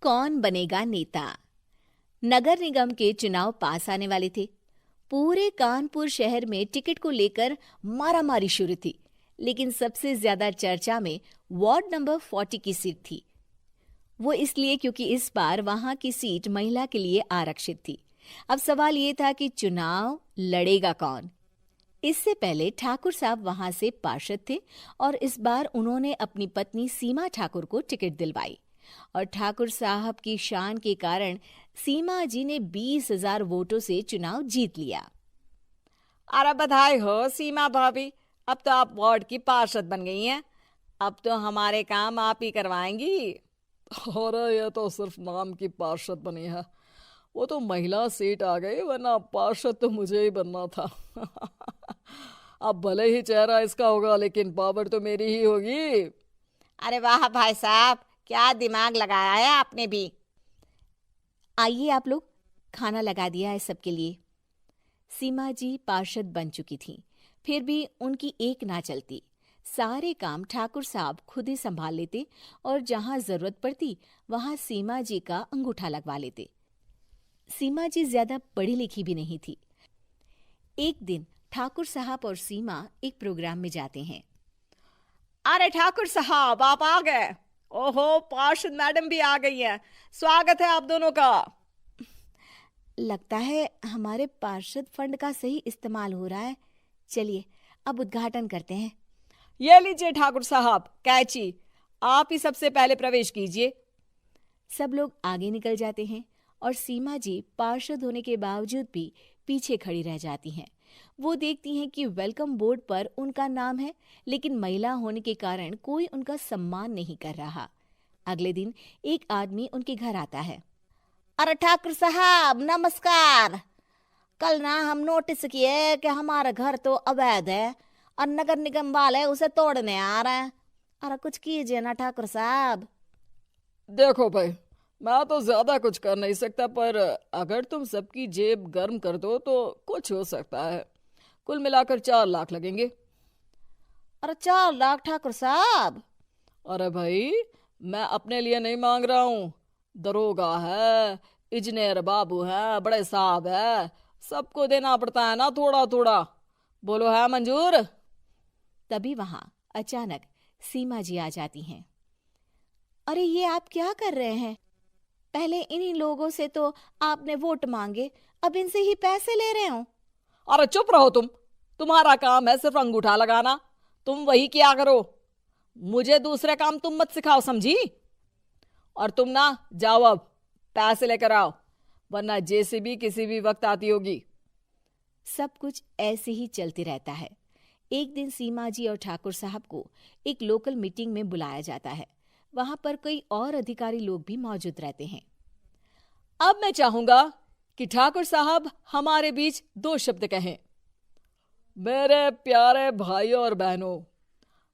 कौन बनेगा नेता। नगर निगम के चुनाव पास आने वाले थे। पूरे कानपुर शहर में टिकट को लेकर मारामारी शुरू थी, लेकिन सबसे ज्यादा चर्चा में वार्ड नंबर 40 की सीट थी। वो इसलिए क्योंकि इस बार वहां की सीट महिला के लिए आरक्षित थी। अब सवाल ये था कि चुनाव लड़ेगा कौन। इससे पहले ठाकुर साहब वहां से पार्षद थे और इस बार उन्होंने अपनी पत्नी सीमा ठाकुर को टिकट दिलवाई और ठाकुर साहब की शान के कारण सीमा जी ने 20,000 वोटों से चुनाव जीत लिया। अरे बधाई हो सीमा भाभी, अब तो आप वार्ड की पार्षद बन गई हैं। अब तो हमारे काम आप ही करवाएंगी। अरे ये तो सिर्फ नाम की पार्षद बनी है, वो तो महिला सीट आ गई, वरना पार्षद तो मुझे ही बनना था। अब भले ही चेहरा इसका होगा, लेकिन पावर तो मेरी ही होगी। अरे वाह भाई साहब, क्या दिमाग लगाया है आपने भी। आइए आप लोग, खाना लगा दिया है सबके लिए। सीमा जी पार्षद बन चुकी थीं, फिर भी उनकी एक ना चलती। सारे काम ठाकुर साहब खुद ही संभाल लेते और जहां जरूरत पड़ती वहां सीमा जी का अंगूठा लगवा लेते। सीमा जी ज्यादा पढ़ी लिखी भी नहीं थी। एक दिन ठाकुर साहब और सीमा एक प्रोग्राम में जाते हैं। अरे ठाकुर साहब, आप आ गए। ओहो, पार्षद मैडम भी आ गई हैं। स्वागत है आप दोनों का। लगता है हमारे पार्षद फंड का सही इस्तेमाल हो रहा है। चलिए अब उद्घाटन करते हैं। ये लीजिए ठाकुर साहब कैची, आप ही सबसे पहले प्रवेश कीजिए। सब लोग आगे निकल जाते हैं और सीमा जी पार्षद होने के बावजूद भी पीछे खड़ी रह जाती हैं। वो देखती हैं कि वेलकम बोर्ड पर उनका नाम है, लेकिन महिला होने के कारण कोई उनका सम्मान नहीं कर रहा। अगले दिन एक आदमी उनके घर आता है। अरे ठाकुर साहब नमस्कार। कल ना हम नोटिस किए कि हमारा घर तो अवैध है और नगर निगम वाले उसे तोड़ने आ रहे हैं। अरे कुछ कीजिए ना ठाकुर साहब। देखो भाई, मैं तो ज्यादा कुछ कर नहीं सकता, पर अगर तुम सबकी जेब गर्म कर दो तो कुछ हो सकता है। कुल मिलाकर 4 लाख लगेंगे। अरे 4 लाख ठाकुर साहब? अरे भाई, मैं अपने लिए नहीं मांग रहा हूँ। दरोगा है, इंजीनियर बाबू है, बड़े साहब है, सबको देना पड़ता है ना थोड़ा थोड़ा। बोलो है मंजूर? तभी वहां अचानक सीमा जी आ जाती हैं। अरे ये आप क्या कर रहे हैं? पहले इन्हीं लोगों से तो आपने वोट मांगे, अब इनसे ही पैसे ले रहे हो। अरे चुप रहो तुम। तुम्हारा काम है सिर्फ अंगूठा लगाना, तुम वही किया करो। मुझे दूसरे काम तुम मत सिखाओ, समझी? और तुम ना जाओ, अब पैसे लेकर आओ, वरना जेसीबी किसी भी वक्त आती होगी। सब कुछ ऐसे ही चलते रहता है। एक दिन सीमा जी और ठाकुर साहब को एक लोकल मीटिंग में बुलाया जाता है। वहां पर कई और अधिकारी लोग भी मौजूद रहते हैं। अब मैं चाहूंगा कि ठाकुर साहब हमारे बीच 2 शब्द कहें। मेरे प्यारे भाइयों और बहनों,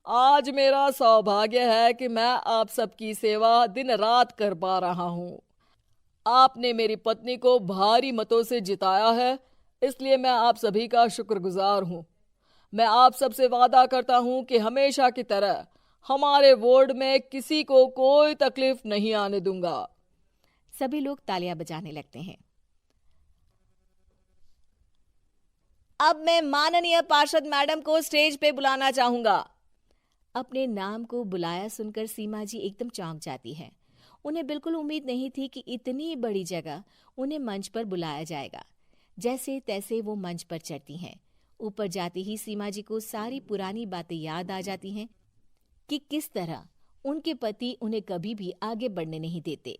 आज मेरा सौभाग्य है कि मैं आप सबकी सेवा दिन रात कर पा रहा हूं। आपने मेरी पत्नी को भारी मतों से जिताया है, इसलिए मैं आप सभी का शुक्रगुजार हूं। मैं आप सबसे वादा करता हूं कि हमेशा की तरह हमारे वार्ड में किसी को कोई तकलीफ नहीं आने दूंगा। सभी लोग तालियां बजाने लगते हैं। अब मैं माननीय पार्षद मैडम को स्टेज पे बुलाना चाहूंगा। अपने नाम को बुलाया सुनकर सीमा जी एकदम चौंक जाती है। उन्हें बिल्कुल उम्मीद नहीं थी कि इतनी बड़ी जगह उन्हें मंच पर बुलाया जाएगा। जैसे तैसे वो मंच पर चढ़ती हैं। ऊपर जाते ही सीमा जी को सारी पुरानी बातें याद आ जाती हैं कि किस तरह उनके पति उन्हें कभी भी आगे बढ़ने नहीं देते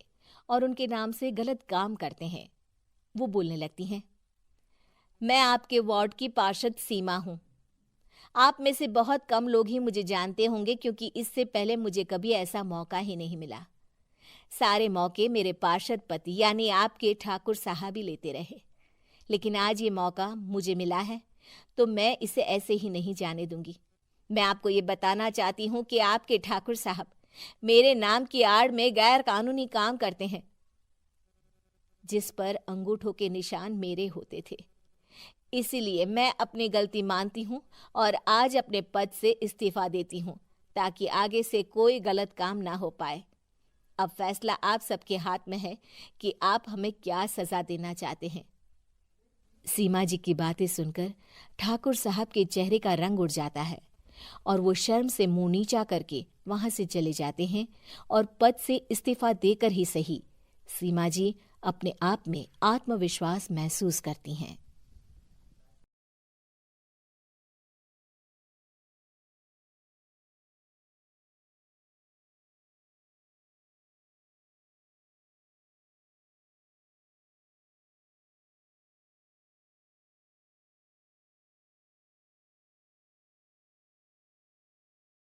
और उनके नाम से गलत काम करते हैं। वो बोलने लगती हैं। मैं आपके वार्ड की पार्षद सीमा हूं। आप में से बहुत कम लोग ही मुझे जानते होंगे, क्योंकि इससे पहले मुझे कभी ऐसा मौका ही नहीं मिला। सारे मौके मेरे पार्षद पति यानी आपके ठाकुर साहब ही लेते रहे, लेकिन आज ये मौका मुझे मिला है तो मैं इसे ऐसे ही नहीं जाने दूंगी। मैं आपको ये बताना चाहती हूँ कि आपके ठाकुर साहब मेरे नाम की आड़ में गैर कानूनी काम करते हैं, जिस पर अंगूठों के निशान मेरे होते थे। इसीलिए मैं अपनी गलती मानती हूँ और आज अपने पद से इस्तीफा देती हूँ, ताकि आगे से कोई गलत काम ना हो पाए। अब फैसला आप सबके हाथ में है कि आप हमें क्या सजा देना चाहते हैं। सीमा जी की बातें सुनकर ठाकुर साहब के चेहरे का रंग उड़ जाता है और वो शर्म से मुंह नीचा करके वहां से चले जाते हैं और पद से इस्तीफा देकर ही सही सीमा जी अपने आप में आत्मविश्वास महसूस करती हैं।